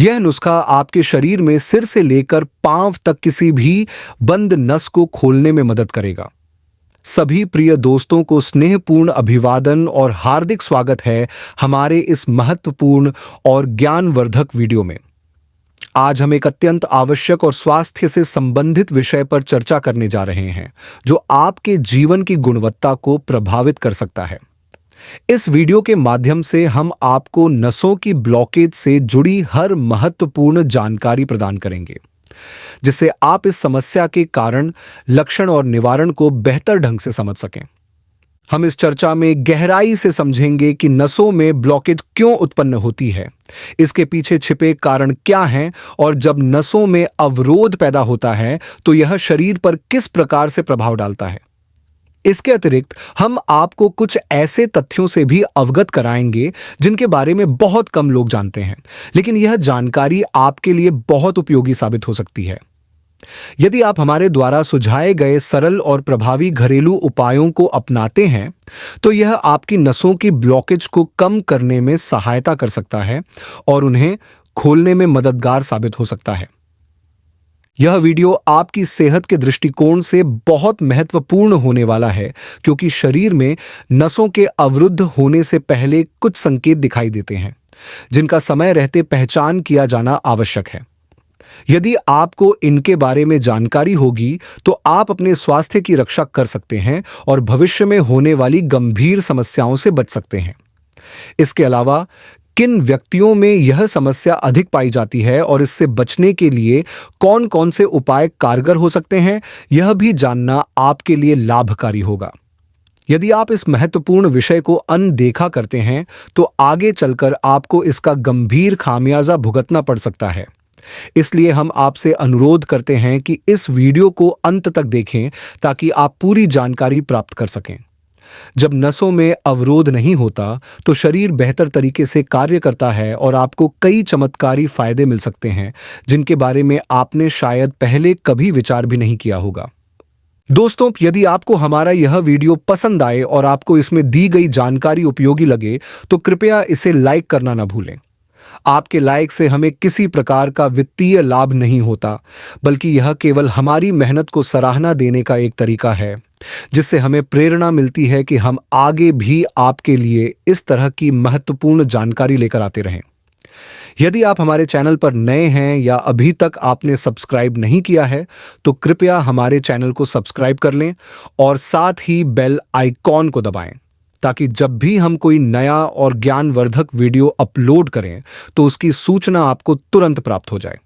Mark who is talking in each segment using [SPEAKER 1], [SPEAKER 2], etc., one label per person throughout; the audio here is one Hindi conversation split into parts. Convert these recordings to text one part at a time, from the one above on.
[SPEAKER 1] यह नुस्खा आपके शरीर में सिर से लेकर पांव तक किसी भी बंद नस को खोलने में मदद करेगा। सभी प्रिय दोस्तों को स्नेहपूर्ण अभिवादन और हार्दिक स्वागत है हमारे इस महत्वपूर्ण और ज्ञानवर्धक वीडियो में। आज हम एक अत्यंत आवश्यक और स्वास्थ्य से संबंधित विषय पर चर्चा करने जा रहे हैं, जो आपके जीवन की गुणवत्ता को प्रभावित कर सकता है। इस वीडियो के माध्यम से हम आपको नसों की ब्लॉकेज से जुड़ी हर महत्वपूर्ण जानकारी प्रदान करेंगे, जिससे आप इस समस्या के कारण, लक्षण और निवारण को बेहतर ढंग से समझ सकें। हम इस चर्चा में गहराई से समझेंगे कि नसों में ब्लॉकेज क्यों उत्पन्न होती है, इसके पीछे छिपे कारण क्या हैं, और जब नसों में अवरोध पैदा होता है तो यह शरीर पर किस प्रकार से प्रभाव डालता है। इसके अतिरिक्त हम आपको कुछ ऐसे तथ्यों से भी अवगत कराएंगे जिनके बारे में बहुत कम लोग जानते हैं, लेकिन यह जानकारी आपके लिए बहुत उपयोगी साबित हो सकती है। यदि आप हमारे द्वारा सुझाए गए सरल और प्रभावी घरेलू उपायों को अपनाते हैं, तो यह आपकी नसों की ब्लॉकेज को कम करने में सहायता कर सकता है और उन्हें खोलने में मददगार साबित हो सकता है। यह वीडियो आपकी सेहत के दृष्टिकोण से बहुत महत्वपूर्ण होने वाला है, क्योंकि शरीर में नसों के अवरुद्ध होने से पहले कुछ संकेत दिखाई देते हैं, जिनका समय रहते पहचान किया जाना आवश्यक है। यदि आपको इनके बारे में जानकारी होगी, तो आप अपने स्वास्थ्य की रक्षा कर सकते हैं और भविष्य में होने वाली गंभीर समस्याओं से बच सकते हैं। इसके अलावा किन व्यक्तियों में यह समस्या अधिक पाई जाती है और इससे बचने के लिए कौन कौन से उपाय कारगर हो सकते हैं, यह भी जानना आपके लिए लाभकारी होगा। यदि आप इस महत्वपूर्ण विषय को अनदेखा करते हैं, तो आगे चलकर आपको इसका गंभीर खामियाजा भुगतना पड़ सकता है। इसलिए हम आपसे अनुरोध करते हैं कि इस वीडियो को अंत तक देखें, ताकि आप पूरी जानकारी प्राप्त कर सकें। जब नसों में अवरोध नहीं होता, तो शरीर बेहतर तरीके से कार्य करता है और आपको कई चमत्कारी फायदे मिल सकते हैं, जिनके बारे में आपने शायद पहले कभी विचार भी नहीं किया होगा। दोस्तों, यदि आपको हमारा यह वीडियो पसंद आए और आपको इसमें दी गई जानकारी उपयोगी लगे, तो कृपया इसे लाइक करना न भूलें। आपके लाइक से हमें किसी प्रकार का वित्तीय लाभ नहीं होता, बल्कि यह केवल हमारी मेहनत को सराहना देने का एक तरीका है, जिससे हमें प्रेरणा मिलती है कि हम आगे भी आपके लिए इस तरह की महत्वपूर्ण जानकारी लेकर आते रहें। यदि आप हमारे चैनल पर नए हैं या अभी तक आपने सब्सक्राइब नहीं किया है, तो कृपया हमारे चैनल को सब्सक्राइब कर लें और साथ ही बेल आइकॉन को दबाएं, ताकि जब भी हम कोई नया और ज्ञानवर्धक वीडियो अपलोड करें, तो उसकी सूचना आपको तुरंत प्राप्त हो जाए।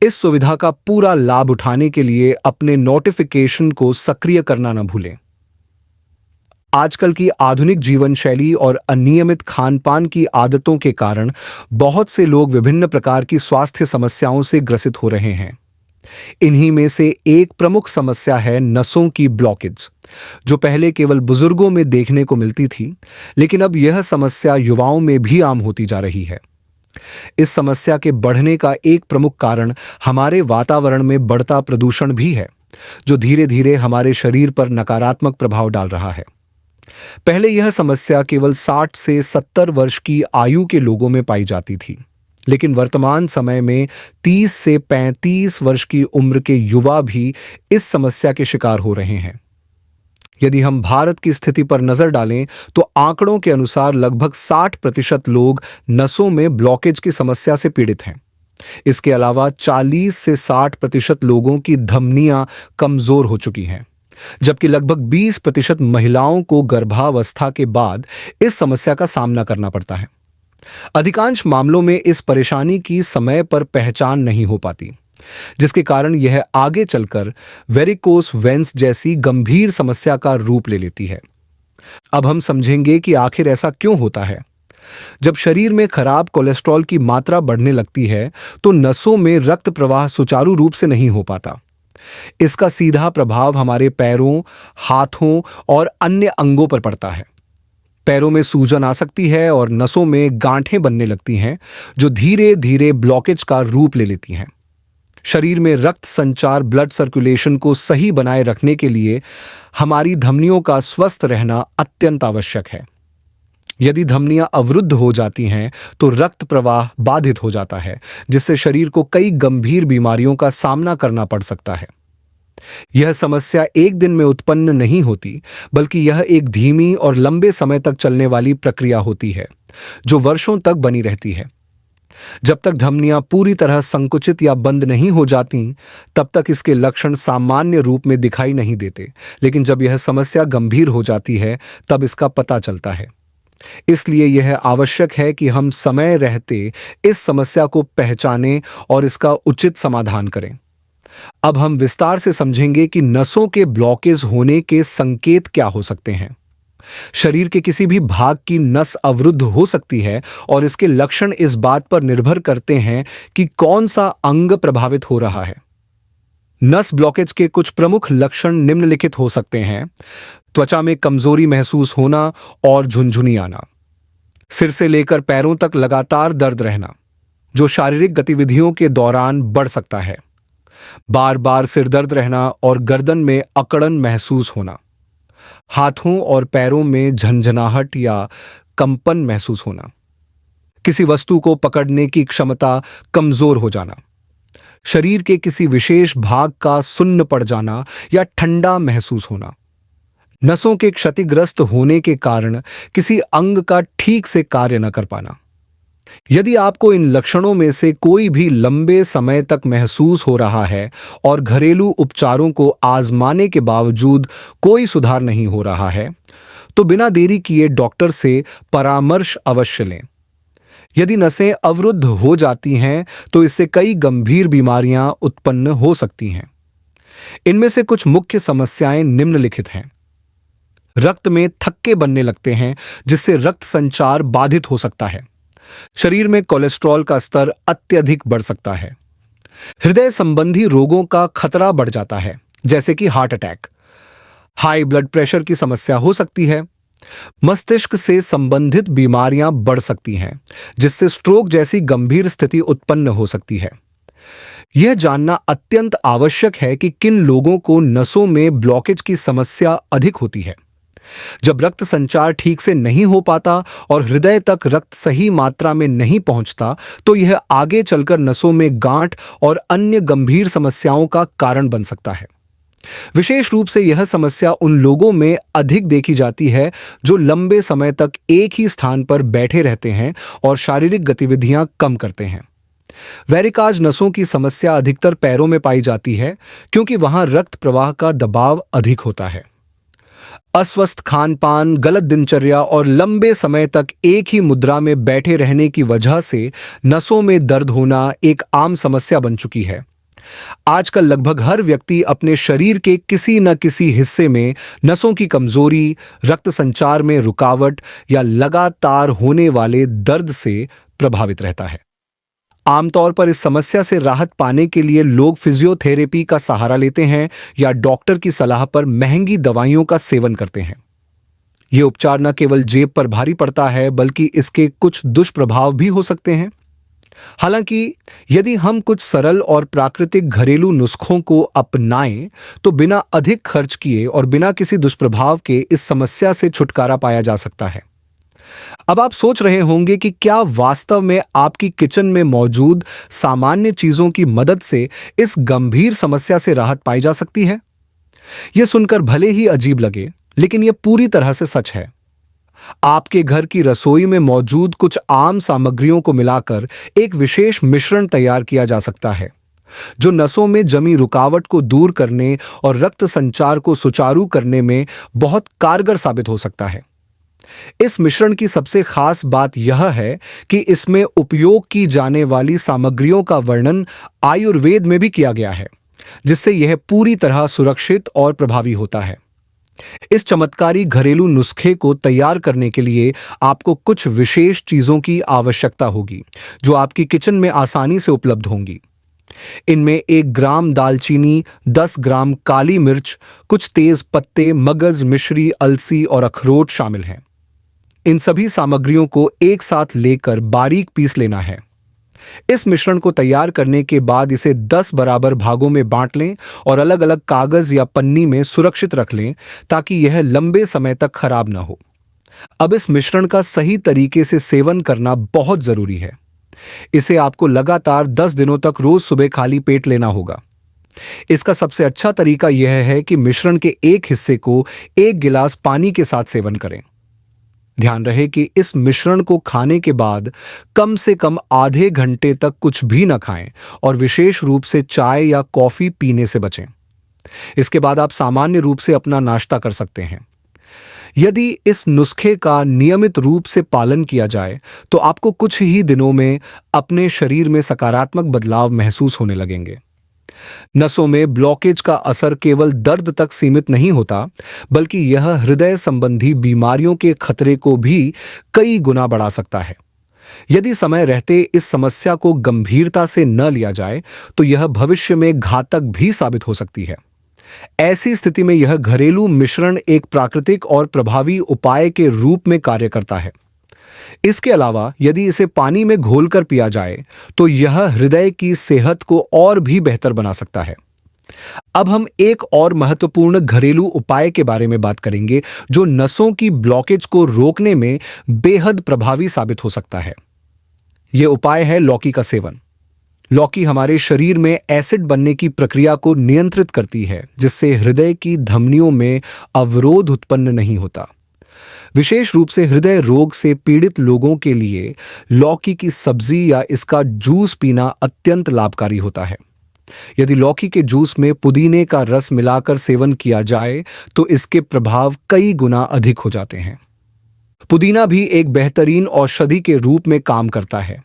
[SPEAKER 1] इस सुविधा का पूरा लाभ उठाने के लिए अपने नोटिफिकेशन को सक्रिय करना न भूलें। आजकल की आधुनिक जीवन शैली और अनियमित खान-पान की आदतों के कारण बहुत से लोग विभिन्न प्रकार की स्वास्थ्य समस्याओं से ग्रसित हो रहे हैं। इन्हीं में से एक प्रमुख समस्या है नसों की ब्लॉकेज, जो पहले केवल बुजुर्गों में देखने को मिलती थी, लेकिन अब यह समस्या युवाओं में भी आम होती जा रही है। इस समस्या के बढ़ने का एक प्रमुख कारण हमारे वातावरण में बढ़ता प्रदूषण भी है, जो धीरे धीरे हमारे शरीर पर नकारात्मक प्रभाव डाल रहा है। पहले यह समस्या केवल 60 से 70 वर्ष की आयु के लोगों में पाई जाती थी, लेकिन वर्तमान समय में 30 से 35 वर्ष की उम्र के युवा भी इस समस्या के शिकार हो रहे हैं। यदि हम भारत की स्थिति पर नजर डालें, तो आंकड़ों के अनुसार लगभग 60% लोग नसों में ब्लॉकेज की समस्या से पीड़ित हैं। इसके अलावा 40 से 60% लोगों की धमनियां कमजोर हो चुकी हैं, जबकि लगभग 20% महिलाओं को गर्भावस्था के बाद इस समस्या का सामना करना पड़ता है। अधिकांश मामलों में इस परेशानी की समय पर पहचान नहीं हो पाती, जिसके कारण यह आगे चलकर वेरिकोस वेन्स जैसी गंभीर समस्या का रूप ले लेती है। अब हम समझेंगे कि आखिर ऐसा क्यों होता है। जब शरीर में खराब कोलेस्ट्रॉल की मात्रा बढ़ने लगती है, तो नसों में रक्त प्रवाह सुचारू रूप से नहीं हो पाता। इसका सीधा प्रभाव हमारे पैरों, हाथों और अन्य अंगों पर पड़ता है। पैरों में सूजन आ सकती है और नसों में गांठें बनने लगती हैं, जो धीरे धीरे ब्लॉकेज का रूप ले लेती हैं। शरीर में रक्त संचार, ब्लड सर्कुलेशन को सही बनाए रखने के लिए हमारी धमनियों का स्वस्थ रहना अत्यंत आवश्यक है। यदि धमनियां अवरुद्ध हो जाती हैं तो रक्त प्रवाह बाधित हो जाता है, जिससे शरीर को कई गंभीर बीमारियों का सामना करना पड़ सकता है। यह समस्या एक दिन में उत्पन्न नहीं होती, बल्कि यह एक धीमी और लंबे समय तक चलने वाली प्रक्रिया होती है, जो वर्षों तक बनी रहती है। जब तक धमनियां पूरी तरह संकुचित या बंद नहीं हो जाती, तब तक इसके लक्षण सामान्य रूप में दिखाई नहीं देते, लेकिन जब यह समस्या गंभीर हो जाती है, तब इसका पता चलता है। इसलिए यह आवश्यक है कि हम समय रहते इस समस्या को पहचानें और इसका उचित समाधान करें। अब हम विस्तार से समझेंगे कि नसों के ब्लॉकेज होने के संकेत क्या हो सकते हैं। शरीर के किसी भी भाग की नस अवरुद्ध हो सकती है और इसके लक्षण इस बात पर निर्भर करते हैं कि कौन सा अंग प्रभावित हो रहा है। नस ब्लॉकेज के कुछ प्रमुख लक्षण निम्नलिखित हो सकते हैं: त्वचा में कमजोरी महसूस होना और झुनझुनी आना, सिर से लेकर पैरों तक लगातार दर्द रहना, जो शारीरिक गतिविधियों के दौरान बढ़ सकता है, बार बार सिर दर्द रहना और गर्दन में अकड़न महसूस होना, हाथों और पैरों में झंझनाहट या कंपन महसूस होना, किसी वस्तु को पकड़ने की क्षमता कमजोर हो जाना, शरीर के किसी विशेष भाग का सुन्न पड़ जाना या ठंडा महसूस होना, नसों के क्षतिग्रस्त होने के कारण किसी अंग का ठीक से कार्य न कर पाना। यदि आपको इन लक्षणों में से कोई भी लंबे समय तक महसूस हो रहा है और घरेलू उपचारों को आजमाने के बावजूद कोई सुधार नहीं हो रहा है, तो बिना देरी किए डॉक्टर से परामर्श अवश्य लें। यदि नसें अवरुद्ध हो जाती हैं, तो इससे कई गंभीर बीमारियां उत्पन्न हो सकती हैं। इनमें से कुछ मुख्य समस्याएं निम्नलिखित हैं। रक्त में थक्के बनने लगते हैं, जिससे रक्त संचार बाधित हो सकता है। शरीर में कोलेस्ट्रॉल का स्तर अत्यधिक बढ़ सकता है। हृदय संबंधी रोगों का खतरा बढ़ जाता है, जैसे कि heart attack. High blood pressure की समस्या हो सकती है। मस्तिष्क से संबंधित बीमारियां बढ़ सकती हैं, जिससे स्ट्रोक जैसी गंभीर स्थिति उत्पन्न हो सकती है। यह जानना अत्यंत आवश्यक है कि किन लोगों को नसों में ब्लॉकेज की समस्या अधिक होती है। जब रक्त संचार ठीक से नहीं हो पाता और हृदय तक रक्त सही मात्रा में नहीं पहुंचता, तो यह आगे चलकर नसों में गांठ और अन्य गंभीर समस्याओं का कारण बन सकता है। विशेष रूप से यह समस्या उन लोगों में अधिक देखी जाती है जो लंबे समय तक एक ही स्थान पर बैठे रहते हैं और शारीरिक गतिविधियां कम करते हैं। वेरिकाज नसों की समस्या अधिकतर पैरों में पाई जाती है, क्योंकि वहां रक्त प्रवाह का दबाव अधिक होता है। अस्वस्थ खान-पान, गलत दिनचर्या और लंबे समय तक एक ही मुद्रा में बैठे रहने की वजह से नसों में दर्द होना एक आम समस्या बन चुकी है। आजकल लगभग हर व्यक्ति अपने शरीर के किसी न किसी हिस्से में नसों की कमजोरी, रक्त संचार में रुकावट या लगातार होने वाले दर्द से प्रभावित रहता है। आमतौर पर इस समस्या से राहत पाने के लिए लोग फिजियोथेरेपी का सहारा लेते हैं या डॉक्टर की सलाह पर महंगी दवाइयों का सेवन करते हैं। यह उपचार न केवल जेब पर भारी पड़ता है, बल्कि इसके कुछ दुष्प्रभाव भी हो सकते हैं। हालांकि यदि हम कुछ सरल और प्राकृतिक घरेलू नुस्खों को अपनाएं, तो बिना अधिक खर्च किए और बिना किसी दुष्प्रभाव के इस समस्या से छुटकारा पाया जा सकता है। अब आप सोच रहे होंगे कि क्या वास्तव में आपकी किचन में मौजूद सामान्य चीजों की मदद से इस गंभीर समस्या से राहत पाई जा सकती है? यह सुनकर भले ही अजीब लगे, लेकिन यह पूरी तरह से सच है। आपके घर की रसोई में मौजूद कुछ आम सामग्रियों को मिलाकर एक विशेष मिश्रण तैयार किया जा सकता है, जो नसों में जमी रुकावट को दूर करने और रक्त संचार को सुचारू करने में बहुत कारगर साबित हो सकता है। इस मिश्रण की सबसे खास बात यह है कि इसमें उपयोग की जाने वाली सामग्रियों का वर्णन आयुर्वेद में भी किया गया है, जिससे यह पूरी तरह सुरक्षित और प्रभावी होता है। इस चमत्कारी घरेलू नुस्खे को तैयार करने के लिए आपको कुछ विशेष चीजों की आवश्यकता होगी, जो आपकी किचन में आसानी से उपलब्ध होंगी। इनमें 1 ग्राम दालचीनी, 10 ग्राम काली मिर्च, कुछ तेज पत्ते, मगज, मिश्री, अलसी और अखरोट शामिल हैं। इन सभी सामग्रियों को एक साथ लेकर बारीक पीस लेना है। इस मिश्रण को तैयार करने के बाद इसे 10 बराबर भागों में बांट लें और अलग अलग कागज या पन्नी में सुरक्षित रख लें, ताकि यह लंबे समय तक खराब न हो। अब इस मिश्रण का सही तरीके से सेवन करना बहुत जरूरी है। इसे आपको लगातार 10 दिनों तक रोज सुबह खाली पेट लेना होगा। इसका सबसे अच्छा तरीका यह है कि मिश्रण के एक हिस्से को 1 गिलास पानी के साथ सेवन करें। ध्यान रहे कि इस मिश्रण को खाने के बाद कम से कम आधे घंटे तक कुछ भी न खाएं और विशेष रूप से चाय या कॉफी पीने से बचें। इसके बाद आप सामान्य रूप से अपना नाश्ता कर सकते हैं। यदि इस नुस्खे का नियमित रूप से पालन किया जाए तो आपको कुछ ही दिनों में अपने शरीर में सकारात्मक बदलाव महसूस होने लगेंगे। नसों में ब्लॉकेज का असर केवल दर्द तक सीमित नहीं होता, बल्कि यह हृदय संबंधी बीमारियों के खतरे को भी कई गुना बढ़ा सकता है। यदि समय रहते इस समस्या को गंभीरता से न लिया जाए तो यह भविष्य में घातक भी साबित हो सकती है। ऐसी स्थिति में यह घरेलू मिश्रण एक प्राकृतिक और प्रभावी उपाय के रूप में कार्य करता है। इसके अलावा यदि इसे पानी में घोलकर पिया जाए तो यह हृदय की सेहत को और भी बेहतर बना सकता है। अब हम एक और महत्वपूर्ण घरेलू उपाय के बारे में बात करेंगे जो नसों की ब्लॉकेज को रोकने में बेहद प्रभावी साबित हो सकता है। यह उपाय है लौकी का सेवन। लौकी हमारे शरीर में एसिड बनने की प्रक्रिया को नियंत्रित करती है, जिससे हृदय की धमनियों में अवरोध उत्पन्न नहीं होता। विशेष रूप से हृदय रोग से पीड़ित लोगों के लिए लौकी की सब्जी या इसका जूस पीना अत्यंत लाभकारी होता है। यदि लौकी के जूस में पुदीने का रस मिलाकर सेवन किया जाए तो इसके प्रभाव कई गुना अधिक हो जाते हैं। पुदीना भी एक बेहतरीन औषधि के रूप में काम करता है।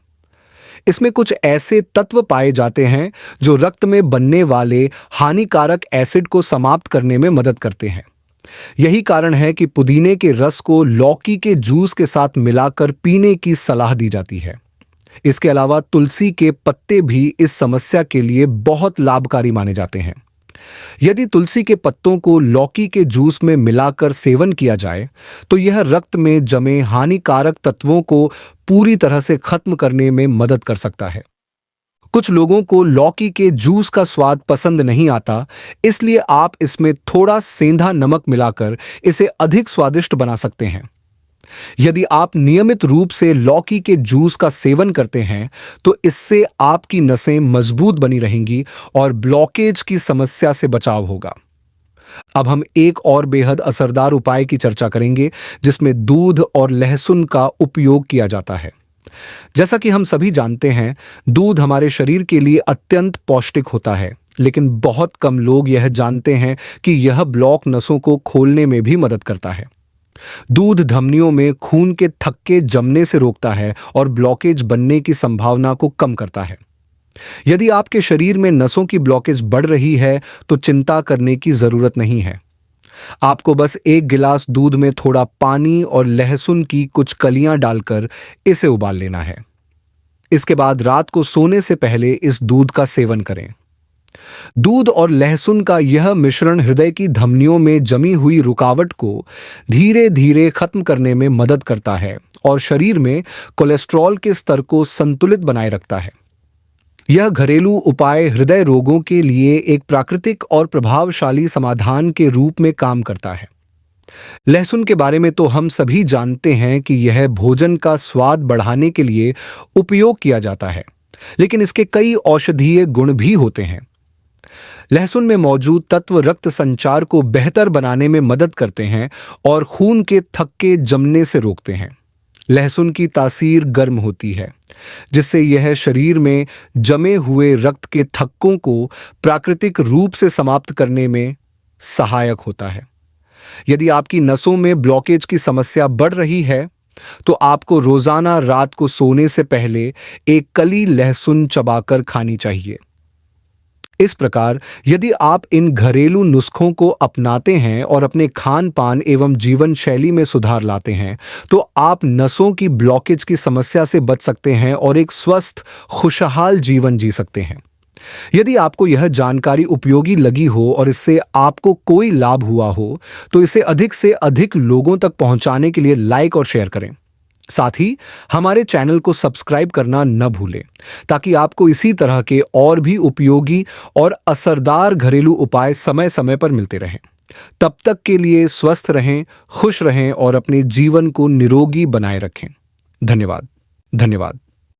[SPEAKER 1] इसमें कुछ ऐसे तत्व पाए जाते हैं जो रक्त में बनने वाले हानिकारक एसिड को समाप्त करने में मदद करते हैं। यही कारण है कि पुदीने के रस को लौकी के जूस के साथ मिलाकर पीने की सलाह दी जाती है। इसके अलावा तुलसी के पत्ते भी इस समस्या के लिए बहुत लाभकारी माने जाते हैं। यदि तुलसी के पत्तों को लौकी के जूस में मिलाकर सेवन किया जाए तो यह रक्त में जमे हानिकारक तत्वों को पूरी तरह से खत्म करने में मदद कर सकता है। कुछ लोगों को लौकी के जूस का स्वाद पसंद नहीं आता, इसलिए आप इसमें थोड़ा सेंधा नमक मिलाकर इसे अधिक स्वादिष्ट बना सकते हैं। यदि आप नियमित रूप से लौकी के जूस का सेवन करते हैं तो इससे आपकी नसें मजबूत बनी रहेंगी और ब्लॉकेज की समस्या से बचाव होगा। अब हम एक और बेहद असरदार उपाय की चर्चा करेंगे जिसमें दूध और लहसुन का उपयोग किया जाता है। जैसा कि हम सभी जानते हैं, दूध हमारे शरीर के लिए अत्यंत पौष्टिक होता है, लेकिन बहुत कम लोग यह जानते हैं कि यह ब्लॉक नसों को खोलने में भी मदद करता है। दूध धमनियों में खून के थक्के जमने से रोकता है और ब्लॉकेज बनने की संभावना को कम करता है। यदि आपके शरीर में नसों की ब्लॉकेज बढ़ रही है तो चिंता करने की जरूरत नहीं है। आपको बस 1 गिलास दूध में थोड़ा पानी और लहसुन की कुछ कलियां डालकर इसे उबाल लेना है। इसके बाद रात को सोने से पहले इस दूध का सेवन करें। दूध और लहसुन का यह मिश्रण हृदय की धमनियों में जमी हुई रुकावट को धीरे धीरे खत्म करने में मदद करता है और शरीर में कोलेस्ट्रॉल के स्तर को संतुलित बनाए रखता है। यह घरेलू उपाय हृदय रोगों के लिए एक प्राकृतिक और प्रभावशाली समाधान के रूप में काम करता है। लहसुन के बारे में तो हम सभी जानते हैं कि यह भोजन का स्वाद बढ़ाने के लिए उपयोग किया जाता है, लेकिन इसके कई औषधीय गुण भी होते हैं। लहसुन में मौजूद तत्व रक्त संचार को बेहतर बनाने में मदद करते हैं और खून के थक्के जमने से रोकते हैं। लहसुन की तासीर गर्म होती है, जिससे यह शरीर में जमे हुए रक्त के थक्कों को प्राकृतिक रूप से समाप्त करने में सहायक होता है। यदि आपकी नसों में ब्लॉकेज की समस्या बढ़ रही है तो आपको रोजाना रात को सोने से पहले एक कली लहसुन चबाकर खानी चाहिए। इस प्रकार यदि आप इन घरेलू नुस्खों को अपनाते हैं और अपने खान पान एवं जीवन शैली में सुधार लाते हैं तो आप नसों की ब्लॉकेज की समस्या से बच सकते हैं और एक स्वस्थ खुशहाल जीवन जी सकते हैं। यदि आपको यह जानकारी उपयोगी लगी हो और इससे आपको कोई लाभ हुआ हो तो इसे अधिक से अधिक लोगों तक पहुंचाने के लिए लाइक और शेयर करें। साथ ही हमारे चैनल को सब्सक्राइब करना न भूलें ताकि आपको इसी तरह के और भी उपयोगी और असरदार घरेलू उपाय समय समय पर मिलते रहें। तब तक के लिए स्वस्थ रहें, खुश रहें और अपने जीवन को निरोगी बनाए रखें। धन्यवाद। धन्यवाद।